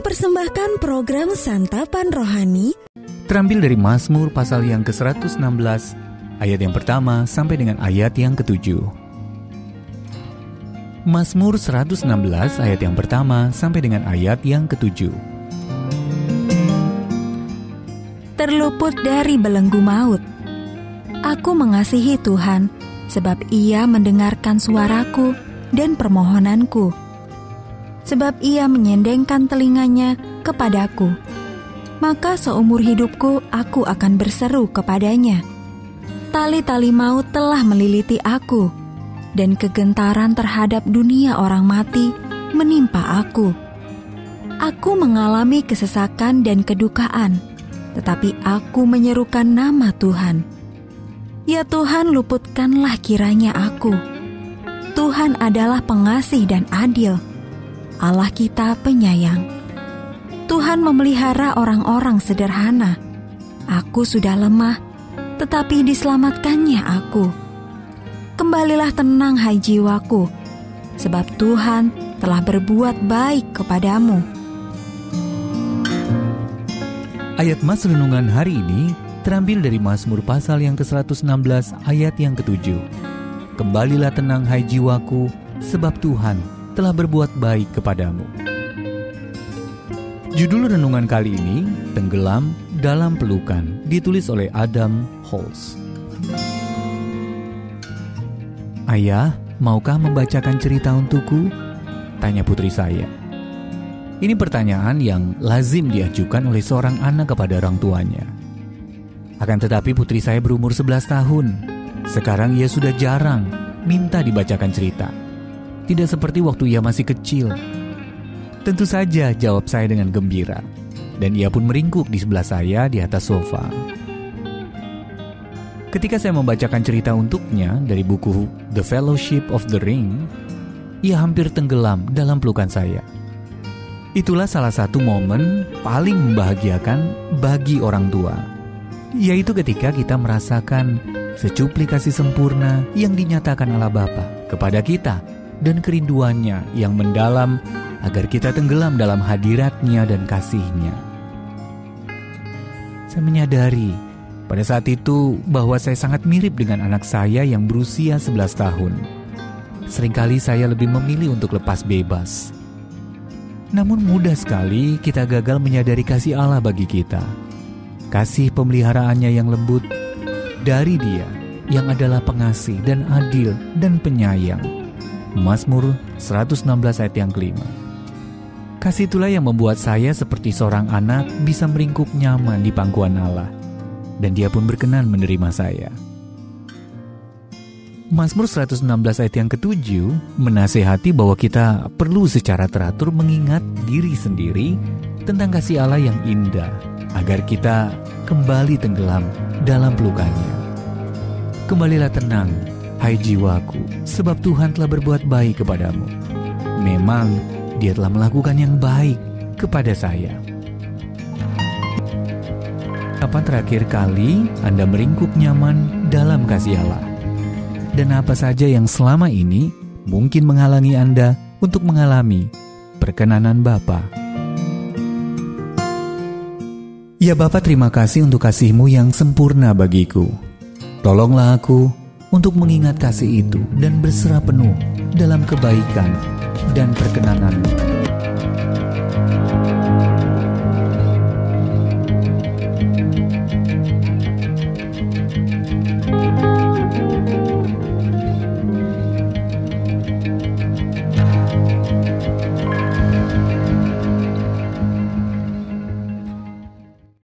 Kami persembahkan program Santapan Rohani terambil dari Mazmur pasal yang ke-116 ayat yang pertama sampai dengan ayat yang ke-7. Mazmur 116 ayat yang pertama sampai dengan ayat yang ke-7. Terluput dari belenggu maut, aku mengasihi Tuhan, sebab Ia mendengarkan suaraku dan permohonanku. Sebab Ia menyendengkan telinganya kepadaku, maka seumur hidupku aku akan berseru kepadanya. Tali-tali maut telah meliliti aku, dan kegentaran terhadap dunia orang mati menimpa aku. Aku mengalami kesesakan dan kedukaan, tetapi aku menyerukan nama Tuhan. Ya Tuhan, luputkanlah kiranya aku. Tuhan adalah pengasih dan adil, Allah kita penyayang. Tuhan memelihara orang-orang sederhana. Aku sudah lemah, tetapi diselamatkannya aku. Kembalilah tenang, hai jiwaku, sebab Tuhan telah berbuat baik kepadamu. Ayat Mas Renungan hari ini terambil dari Mazmur pasal yang ke-116 ayat yang ke-7. Kembalilah tenang, hai jiwaku, sebab Tuhan telah berbuat baik kepadamu. Judul renungan kali ini, Tenggelam dalam Pelukan, ditulis oleh Adam Holz. Ayah, maukah membacakan cerita untukku? Tanya putri saya. Ini pertanyaan yang lazim diajukan oleh seorang anak kepada orang tuanya. Akan tetapi putri saya berumur 11 tahun. Sekarang ia sudah jarang minta dibacakan cerita. Tidak seperti waktu ia masih kecil. Tentu saja, jawab saya dengan gembira. Dan ia pun meringkuk di sebelah saya di atas sofa. Ketika saya membacakan cerita untuknya dari buku The Fellowship of the Ring, ia hampir tenggelam dalam pelukan saya. Itulah salah satu momen paling membahagiakan bagi orang tua, yaitu ketika kita merasakan secuplik kasih sempurna yang dinyatakan Allah Bapa kepada kita dan kerinduannya yang mendalam agar kita tenggelam dalam hadirat-Nya dan kasih-Nya. Saya menyadari pada saat itu bahwa saya sangat mirip dengan anak saya yang berusia 11 tahun. Seringkali saya lebih memilih untuk lepas bebas. Namun mudah sekali kita gagal menyadari kasih Allah bagi kita. Kasih pemeliharaannya yang lembut dari Dia yang adalah pengasih dan adil dan penyayang. Mazmur 116 ayat yang kelima. Kasih itulah yang membuat saya seperti seorang anak bisa meringkuk nyaman di pangkuan Allah. Dan Dia pun berkenan menerima saya. Mazmur 116 ayat yang ke-7 menasehati bahwa kita perlu secara teratur mengingat diri sendiri tentang kasih Allah yang indah, agar kita kembali tenggelam dalam pelukannya. Kembalilah tenang, hai jiwaku, sebab Tuhan telah berbuat baik kepadamu. Memang Dia telah melakukan yang baik kepada saya. Kapan terakhir kali Anda meringkuk nyaman dalam kasih Allah? Dan apa saja yang selama ini mungkin menghalangi Anda untuk mengalami perkenanan Bapa? Ya Bapa, terima kasih untuk kasih-Mu yang sempurna bagiku. Tolonglah aku untuk mengingat kasih itu dan berserah penuh dalam kebaikan dan perkenanan-Mu.